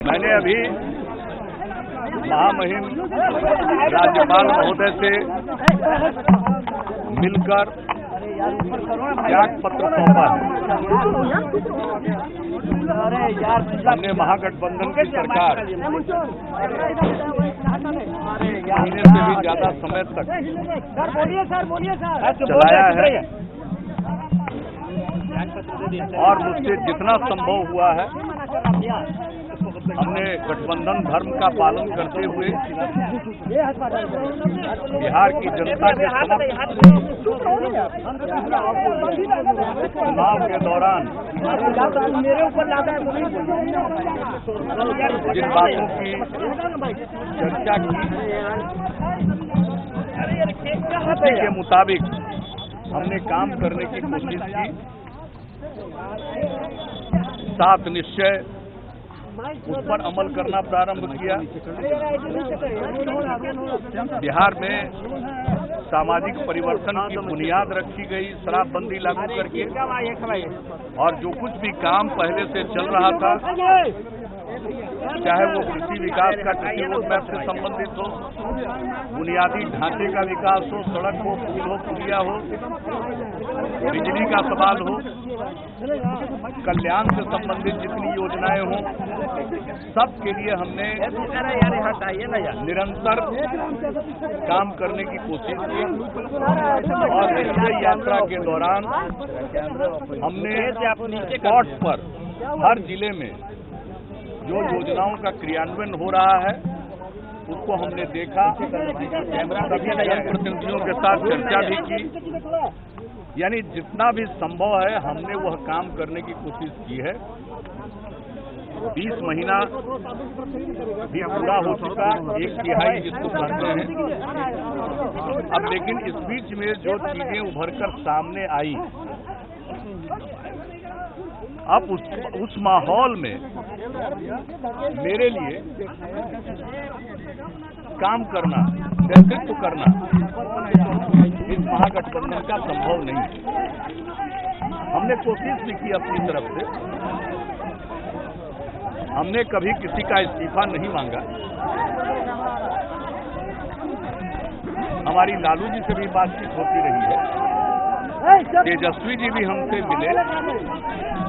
मैंने अभी महामहिम राज्यपाल महोदय से मिलकर त्याग पत्र सौंपा है। हमने महागठबंधन की सरकार महीने से भी ज्यादा समय तक चलाया है और मुझसे जितना संभव हुआ है हमने गठबंधन धर्म का पालन करते हुए बिहार की जनता के चुनाव के दौरान जिन बातों की चर्चा की उसी के मुताबिक हमने काम करने की कोशिश की। 7 निश्चय उस पर अमल करना प्रारंभ किया। बिहार में सामाजिक परिवर्तन की बुनियाद रखी गई शराबबंदी लागू करके, और जो कुछ भी काम पहले से चल रहा था, चाहे वो कृषि विकास का कृषि रोड मैप से संबंधित हो, बुनियादी ढांचे का विकास हो, सड़क हो, पुल हो, पुलिया हो, बिजली का सवाल हो, कल्याण से संबंधित जितनी योजनाएं हों, सब के लिए हमने निरंतर काम करने की कोशिश की। और इस यात्रा के दौरान हमने स्पॉट पर हर जिले में जो योजनाओं का क्रियान्वयन हो रहा है उसको हमने देखा, सभी जनप्रतिनिधियों के साथ चर्चा भी की। यानी जितना भी संभव है हमने वह काम करने की कोशिश की है। 20 महीना भी पूरा हो चुका, 1/3 जिसको कहते हैं। अब लेकिन इस बीच में जो चीजें उभरकर सामने आई, अब उस माहौल में मेरे लिए काम करना, नेतृत्व करना इस महागठबंधन का संभव नहीं है। हमने कोशिश भी की अपनी तरफ से, हमने कभी किसी का इस्तीफा नहीं मांगा। हमारी लालू जी से भी बातचीत होती रही है, तेजस्वी जी भी हमसे मिले।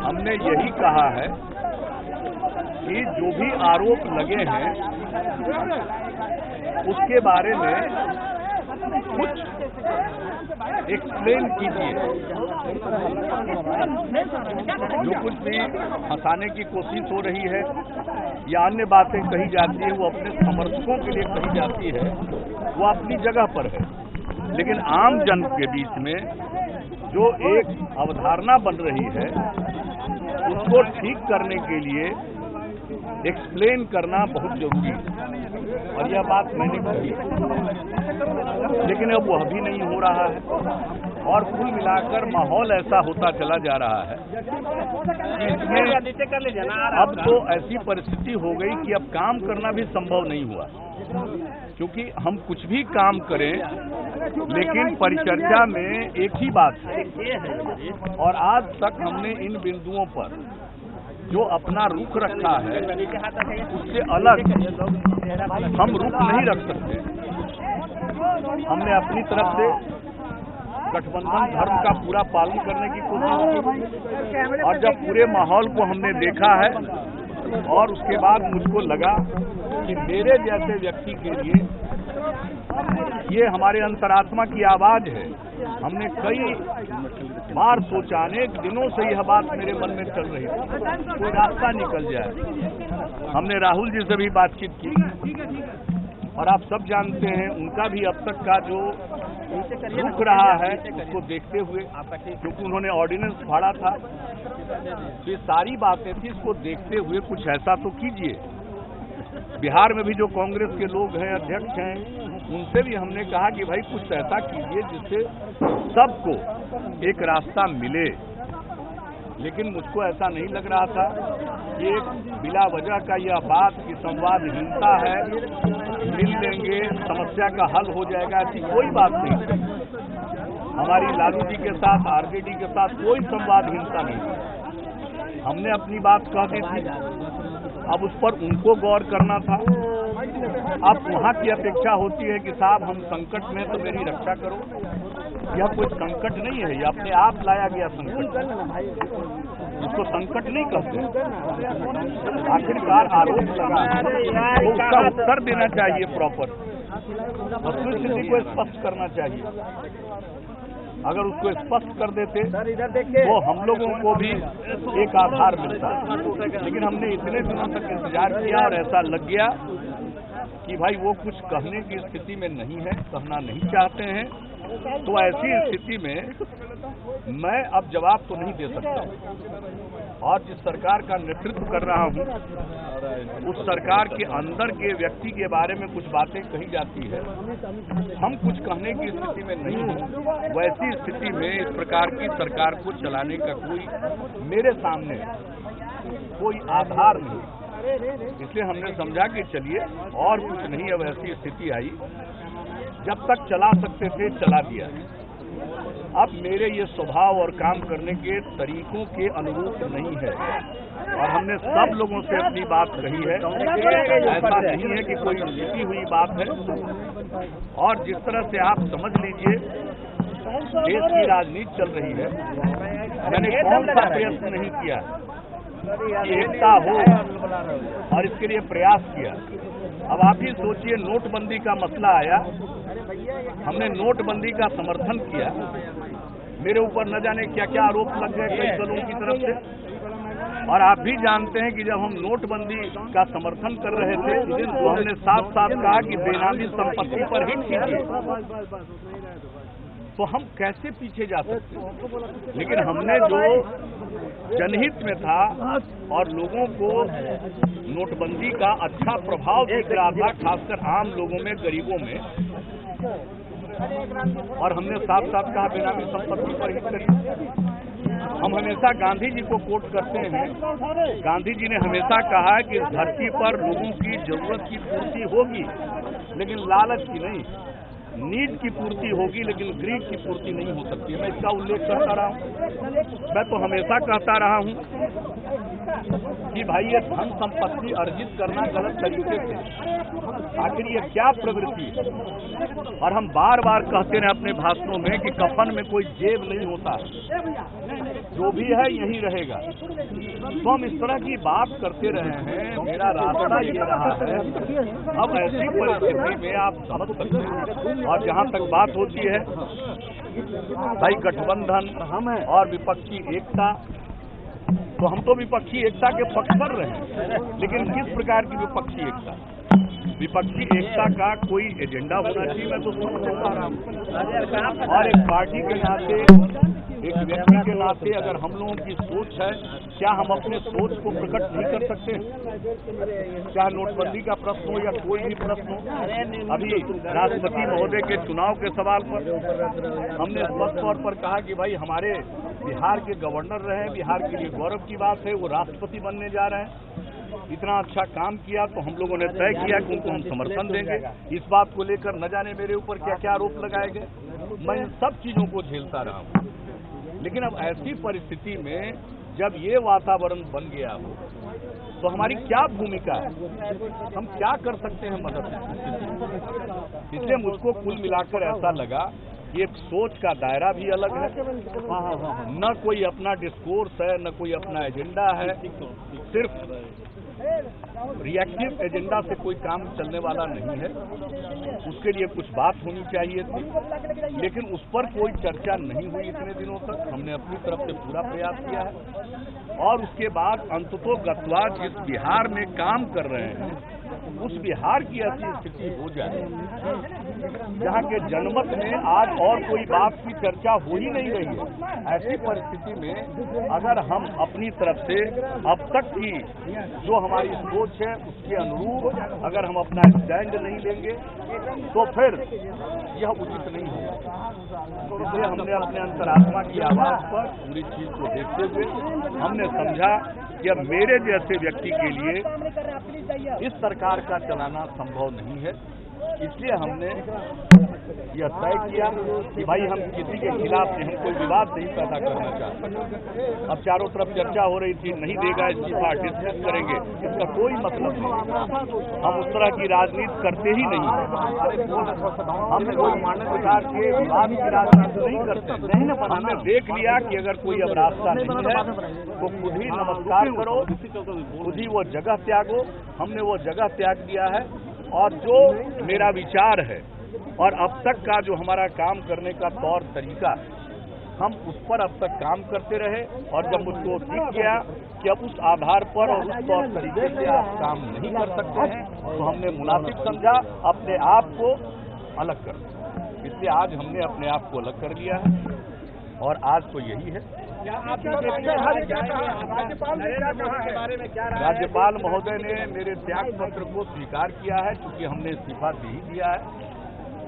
हमने यही कहा है कि जो भी आरोप लगे हैं उसके बारे में कुछ एक्सप्लेन कीजिए। जो कुछ भी हंसाने की कोशिश हो रही है या अन्य बातें कही जाती है वो अपने समर्थकों के लिए कही जाती है, वो अपनी जगह पर है। लेकिन आम जन के बीच में जो एक अवधारणा बन रही है उसको ठीक करने के लिए एक्सप्लेन करना बहुत जरूरी है, और यह बात मैंने कही। लेकिन अब वह भी नहीं हो रहा है, और कुल मिलाकर माहौल ऐसा होता चला जा रहा है कि इसमें अब तो ऐसी परिस्थिति हो गई कि अब काम करना भी संभव नहीं हुआ। क्योंकि हम कुछ भी काम करें लेकिन परिचर्चा में एक ही बात है, और आज तक हमने इन बिंदुओं पर जो अपना रुख रखा है उससे अलग हम रुख नहीं रख सकते। हमने अपनी तरफ से गठबंधन धर्म का पूरा पालन करने की कोशिश की, और जब पूरे माहौल को हमने देखा है और उसके बाद मुझको लगा कि मेरे जैसे व्यक्ति के लिए ये हमारे अंतरात्मा की आवाज है। हमने कई बार सोचा, अनेक दिनों से यह बात मेरे मन में चल रही थी, कोई रास्ता निकल जाए। हमने राहुल जी से भी बातचीत की, और आप सब जानते हैं उनका भी अब तक का जो रुख रहा है उसको देखते हुए, क्योंकि उन्होंने ऑर्डिनेंस फाड़ा था, तो ये सारी बातें थी, इसको देखते हुए कुछ ऐसा तो कीजिए। बिहार में भी जो कांग्रेस के लोग हैं, अध्यक्ष हैं, उनसे भी हमने कहा कि भाई कुछ ऐसा कीजिए जिससे सबको एक रास्ता मिले। लेकिन मुझको ऐसा नहीं लग रहा था कि एक बिला वजह का यह बात कि संवादहीनता है, मिल लेंगे समस्या का हल हो जाएगा, ऐसी कोई बात नहीं। हमारी लालू जी के साथ, आरजेडी के साथ कोई संवादहीनता नहीं। हमने अपनी बात कह दी थी, अब उस पर उनको गौर करना था। अब वहाँ की अपेक्षा होती है कि साहब हम संकट में तो मेरी रक्षा करो। यह कोई संकट नहीं है, यह अपने आप लाया गया संकट, इसको संकट नहीं कहते। आखिरकार आरोप लगा तो उसका उत्तर देना चाहिए, प्रॉपर वस्तुस्थिति को स्पष्ट करना चाहिए। अगर उसको स्पष्ट कर देते तो हम लोगों को भी एक आधार मिलता, लेकिन हमने इतने दिनों तक इंतजार किया और ऐसा लग गया कि भाई वो कुछ कहने की स्थिति में नहीं है, कहना नहीं चाहते हैं। तो ऐसी स्थिति में मैं अब जवाब तो नहीं दे सकता। और जिस सरकार का नेतृत्व कर रहा हूं, उस सरकार के अंदर के व्यक्ति के बारे में कुछ बातें कही जाती है, हम कुछ कहने की स्थिति में नहीं हैं। वैसी स्थिति में इस प्रकार की सरकार को चलाने का कोई मेरे सामने कोई आधार नहीं। इसलिए हमने समझा कि चलिए और कुछ नहीं, अब ऐसी स्थिति आई, जब तक चला सकते थे चला दिया। अब मेरे ये स्वभाव और काम करने के तरीकों के अनुरूप नहीं है और हमने सब लोगों से अपनी बात कही है। ऐसा नहीं है कि कोई छिपी हुई बात है। और जिस तरह से आप समझ लीजिए देश की राजनीति चल रही है, मैंने कौन सा प्रयत्न नहीं किया कि एकता हो और इसके लिए प्रयास किया। अब आप ही सोचिए, नोटबंदी का मसला आया, हमने नोटबंदी का समर्थन किया, मेरे ऊपर न जाने क्या क्या आरोप लग गए कई दलों की तरफ से। और आप भी जानते हैं कि जब हम नोटबंदी का समर्थन कर रहे थे तो हमने साफ साफ कहा कि बेनामी संपत्ति पर हिट कीजिए। तो हम कैसे पीछे जा सकते? लेकिन हमने जो जनहित में था और लोगों को नोटबंदी का अच्छा प्रभाव दिख रहा था, खासकर आम लोगों में, गरीबों में, और हमने साफ साफ कहा बेनामी संपत्ति पर हिट करिए। हम हमेशा गांधी जी को कोट करते हैं। गांधी जी ने हमेशा कहा कि इस धरती पर लोगों की जरूरत की पूर्ति होगी, लेकिन लालच की नहीं, नीड की पूर्ति होगी, लेकिन ग्रीड की पूर्ति नहीं हो सकती। मैं इसका उल्लेख करता रहा हूं। मैं तो हमेशा कहता रहा हूं कि भाई ये धन संपत्ति अर्जित करना गलत तरीके से, आखिर ये क्या प्रवृत्ति है? और हम बार बार कहते रहे अपने भाषणों में कि कफन में कोई जेब नहीं होता, जो भी है यही रहेगा। तो हम इस तरह की बात करते रहे हैं, मेरा रास्ता ये रहा है। अब ऐसी परिस्थिति में आप समझ सकते हैं। और जहां तक बात होती है भाई गठबंधन और विपक्षी एकता, तो हम तो विपक्षी एकता के पक्ष पर रहे हैं, लेकिन किस प्रकार की विपक्षी एकता? विपक्षी एकता का कोई एजेंडा होना चाहिए, मैं तो समझता रहा हूँ। और एक पार्टी के नाते, एक व्यक्ति के नाते अगर हम लोगों की सोच है, क्या हम अपने सोच को प्रकट नहीं कर सकते? चाहे नोटबंदी का प्रश्न हो या कोई भी प्रश्न हो। अभी राष्ट्रपति महोदय के चुनाव के सवाल पर हमने स्पष्ट तौर पर कहा कि भाई हमारे बिहार के गवर्नर रहे, बिहार के लिए गौरव की बात है, वो राष्ट्रपति बनने जा रहे हैं। इतना अच्छा काम किया तो हम लोगों ने तय किया कि उनको हम समर्थन देंगे। इस बात को लेकर न जाने मेरे ऊपर क्या क्या आरोप लगाए गए। मैं इन सब चीजों को झेलता रहा हूँ, लेकिन अब ऐसी परिस्थिति में जब ये वातावरण बन गया हो तो हमारी क्या भूमिका है? हम क्या कर सकते हैं मदद? इसलिए मुझको कुल मिलाकर ऐसा लगा कि एक सोच का दायरा भी अलग है, न कोई अपना डिस्कोर्स है, न कोई अपना एजेंडा है। सिर्फ रिएक्टिव एजेंडा से कोई काम चलने वाला नहीं है। उसके लिए कुछ बात होनी चाहिए थी, लेकिन उस पर कोई चर्चा नहीं हुई इतने दिनों तक। हमने अपनी तरफ से पूरा प्रयास किया है और उसके बाद अंततोगत्वा जिस बिहार में काम कर रहे हैं उस बिहार की ऐसी स्थिति हो जाए जहाँ के जनमत में आज और कोई बात की चर्चा हो ही नहीं रही है। ऐसी परिस्थिति में अगर हम अपनी तरफ से अब तक की जो हमारी सोच है उसके अनुरूप अगर हम अपना स्टैंड नहीं लेंगे तो फिर यह उचित नहीं होगा। इसलिए हमने अपने अंतरात्मा की आवाज पर पूरी चीज को देखते हुए हमने समझा कि अब मेरे जैसे व्यक्ति के लिए इस सरकार का चलाना संभव नहीं है। इसलिए हमने यह तय किया कि भाई हम किसी के खिलाफ हम कोई विवाद नहीं पैदा करना चाहते। अब चारों तरफ चर्चा हो रही थी, नहीं देगा इस्तीफा, डिसमिस करेंगे, इसका कोई मतलब नहीं। हम उस तरह की राजनीति करते ही नहीं है। हम कोई प्रकार के विवाद की राजनीति नहीं करते। हमने देख लिया कि अगर कोई अब रास्ता नहीं है तो खुद ही नमस्कार करो, खुद ही वो जगह त्यागो। हमने वो जगह त्याग दिया है और जो मेरा विचार है और अब तक का जो हमारा काम करने का तौर तरीका, हम उस पर अब तक काम करते रहे और जब मुझको दिख गया कि अब उस आधार पर और उस तौर तरीके से आप काम नहीं कर सकते हैं तो हमने मुनासिब समझा अपने आप को अलग कर दिया। इसलिए आज हमने अपने आप को अलग कर लिया है और आज तो यही है। राज्यपाल महोदय ने मेरे त्याग पत्र को स्वीकार किया है क्योंकि हमने इस्तीफा दे ही दिया है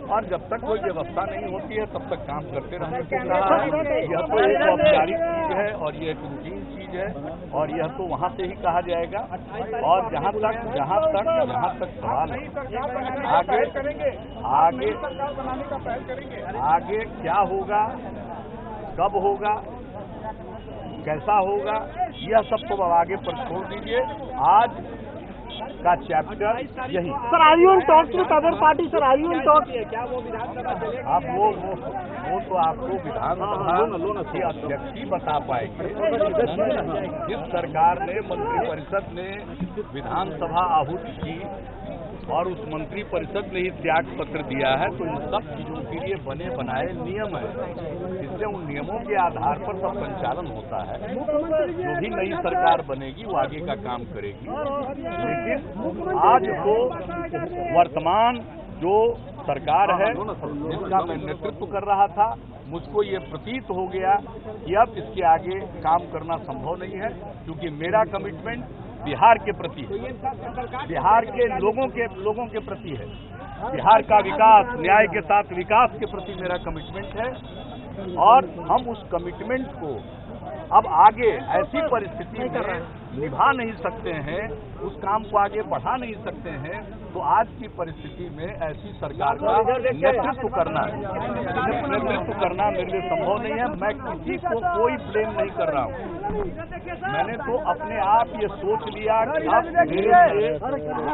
और जब तक कोई व्यवस्था नहीं होती है तब तक काम करते रहने को कहा है। यह तो एक औपचारिक चीज है और ये एक रूटीन चीज है और यह तो वहाँ से ही कहा जाएगा। और जहाँ तक सवाल आगे क्या होगा, कब होगा, कैसा होगा, यह सब तो आगे पर छोड़ दीजिए। आज का चैप्टर यही। Sir, are you in talks with other party? Sir, are you in talks? क्या वो विधानसभा आप वो तो आपको विधानसभा के अध्यक्ष ही बता पाएंगे। जिस सरकार ने मंत्रिपरिषद ने विधानसभा आहूत की और उस मंत्री परिषद ने ही त्याग पत्र दिया है तो इन सब चीजों के लिए बने बनाए नियम है, इसलिए उन नियमों के आधार पर सब संचालन होता है। जो भी नई सरकार बनेगी वो आगे का काम करेगी। लेकिन आज तो वर्तमान जो सरकार है जिसका मैं नेतृत्व कर रहा था, मुझको ये प्रतीत हो गया कि अब इसके आगे काम करना संभव नहीं है क्योंकि मेरा कमिटमेंट बिहार के प्रति है, बिहार के लोगों के प्रति है। बिहार का विकास, न्याय के साथ विकास के प्रति मेरा कमिटमेंट है और हम उस कमिटमेंट को अब आगे ऐसी परिस्थिति में निभा नहीं सकते हैं, उस काम को आगे बढ़ा नहीं सकते हैं तो आज की परिस्थिति में ऐसी सरकार का नेतृत्व करना मेरे लिए संभव नहीं है। मैं किसी को कोई ब्लेम नहीं कर रहा हूँ। मैंने तो अपने आप ये सोच लिया कि अब मेरे लिए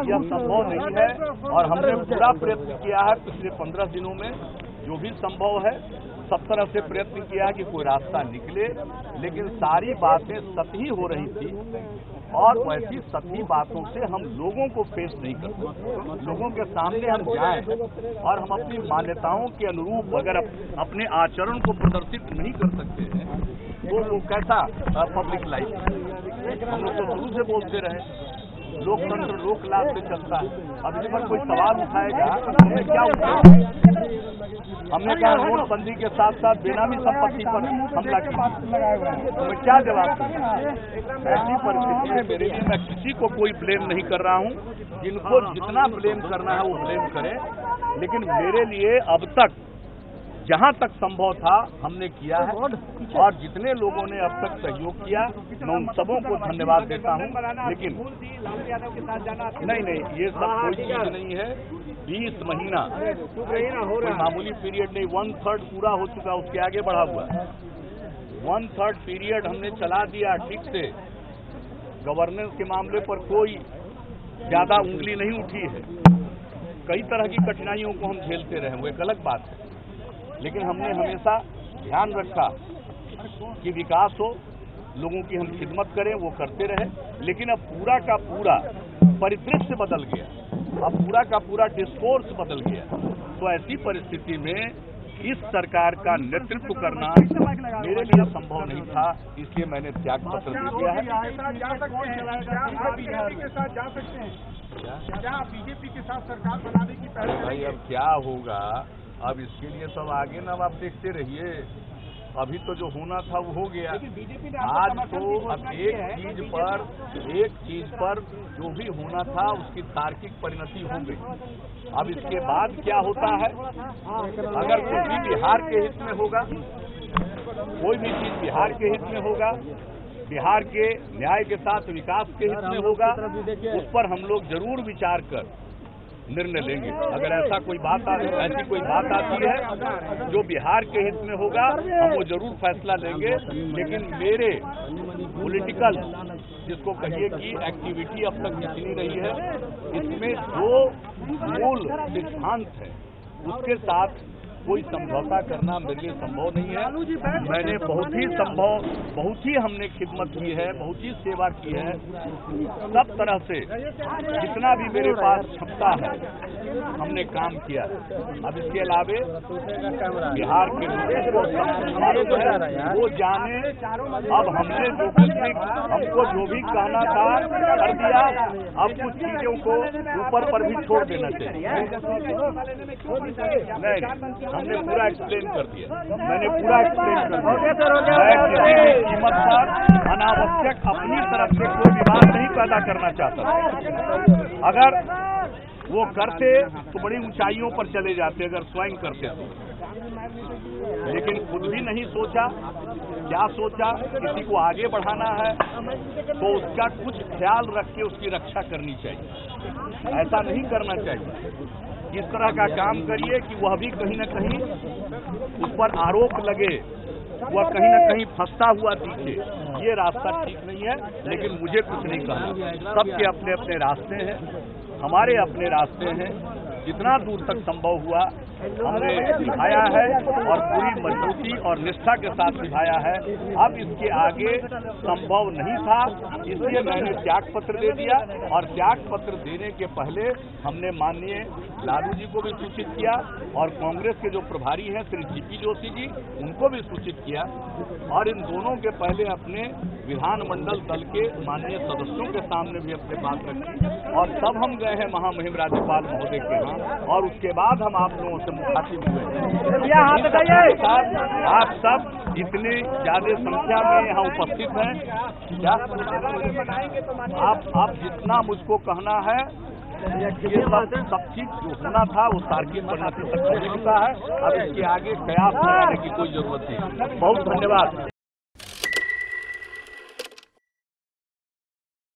यह संभव नहीं है और हमने पूरा प्रयत्न किया है पिछले 15 दिनों में जो भी संभव है सब तरह से प्रयत्न किया कि कोई रास्ता निकले, लेकिन सारी बातें सतही हो रही थी और वैसी सतही बातों से हम लोगों को फेस नहीं कर सकते। लोगों के सामने हम जाएं और हम अपनी मान्यताओं के अनुरूप अगर अपने आचरण को प्रदर्शित नहीं कर सकते हैं तो वो कैसा पब्लिक लाइफ। हम लोग तो शुरू से बोलते रहे लोकतंत्र लोक लाभ से चलता है। अब इस पर कोई सवाल उठाएगा हमने क्या उठाया? हमने कहा नोटबंदी के साथ साथ बेनामी संपत्ति पर हमला किया, तो मैं क्या जवाब दूंगा? ऐसी परिस्थिति में मेरे लिए मैं किसी को कोई ब्लेम नहीं कर रहा हूँ। जिनको जितना ब्लेम करना है वो ब्लेम करें, लेकिन मेरे लिए अब तक जहां तक संभव था हमने किया है और जितने लोगों ने अब तक सहयोग किया मैं उन सबों को धन्यवाद देता हूं। लेकिन नहीं, ये सब कोई चीज नहीं है। 20 महीना कोई मामूली पीरियड नहीं, 1/3 पूरा हो चुका, उसके आगे बढ़ा हुआ 1/3 पीरियड हमने चला दिया ठीक से। गवर्नेंस के मामले पर कोई ज्यादा उंगली नहीं उठी है। कई तरह की कठिनाइयों को हम झेलते रहे, वो एक अलग बात है, लेकिन हमने हमेशा ध्यान रखा कि विकास हो, लोगों की हम खिदमत करें, वो करते रहे। लेकिन अब पूरा का पूरा परिदृश्य बदल गया, अब पूरा का पूरा डिस्कोर्स बदल गया। तो ऐसी परिस्थिति में इस सरकार का नेतृत्व करना मेरे लिए संभव नहीं था, इसलिए मैंने त्याग पत्र दे दिया है। क्या बीजेपी के साथ सरकार बनाने की पहले? भाई अब क्या होगा, अब इसके लिए सब आगे ना आप देखते रहिए। अभी तो जो होना था वो हो गया। आज तो अब एक चीज पर जो भी होना था उसकी तार्किक परिणति हो गई। अब इसके बाद क्या होता है, अगर कोई भी बिहार के हित में होगा, कोई भी चीज बिहार के हित में होगा, बिहार के न्याय के साथ विकास के हित में होगा, उस पर हम लोग जरूर विचार कर निर्णय लेंगे। अगर ऐसी कोई बात आती है जो बिहार के हित में होगा, हम वो जरूर फैसला लेंगे। लेकिन मेरे पॉलिटिकल, जिसको कहिए कि एक्टिविटी अब तक जितनी रही है, इसमें जो मूल सिद्धांत है उसके साथ कोई समझौता करना मेरे लिए संभव नहीं है। मैंने बहुत ही हमने खिदमत की है, बहुत ही सेवा की है, सब तरह से जितना भी मेरे पास क्षमता है हमने काम किया। अब इसके अलावे बिहार के लोग वो जाने, अब हमने जो कुछ भी, हमको जो भी कहना था कर दिया। अब कुछ चीजों को ऊपर पर भी छोड़ देना चाहिए। नहीं, हमने पूरा एक्सप्लेन कर दिया, मैंने पूरा एक्सप्लेन कर दिया। मैं किसी भी कीमत पर अनावश्यक अपनी तरफ से कोई विवाद नहीं पैदा करना चाहता। अगर वो करते तो बड़ी ऊंचाइयों पर चले जाते, अगर स्वयं करते तो। लेकिन खुद भी नहीं सोचा, क्या सोचा, किसी को आगे बढ़ाना है तो उसका कुछ ख्याल रख के उसकी रक्षा करनी चाहिए। ऐसा नहीं करना चाहिए। इस तरह का काम करिए कि वह भी कहीं न कहीं उस पर आरोप लगे, वह कहीं न कहीं फंसता हुआ दिखे। ये रास्ता ठीक नहीं है। लेकिन मुझे कुछ नहीं कहना, सबके अपने अपने रास्ते हैं, हमारे अपने रास्ते हैं। जितना दूर तक संभव हुआ हमने निभाया है और पूरी मजबूती और निष्ठा के साथ निभाया है। अब इसके आगे संभव नहीं था, इसलिए मैंने त्याग पत्र दे दिया। और त्याग पत्र देने के पहले हमने माननीय लालू जी को भी सूचित किया और कांग्रेस के जो प्रभारी हैं श्री जीपी जोशी जी, उनको भी सूचित किया। और इन दोनों के पहले अपने विधानमंडल दल के माननीय सदस्यों के सामने भी अपने बात रखी। और तब हम गए हैं महामहिम राज्यपाल महोदय के यहाँ, और उसके बाद हम आप लोगों से मुखातिब हुए। आप सब इतनी ज्यादा संख्या में यहाँ उपस्थित हैं। क्या आप जितना मुझको कहना है, ये सब चीज जो होना था वो तार्किक परिणति तक पहुंच चुका है। अब इसके आगे कयास लगाने की कोई जरूरत नहीं। बहुत धन्यवाद।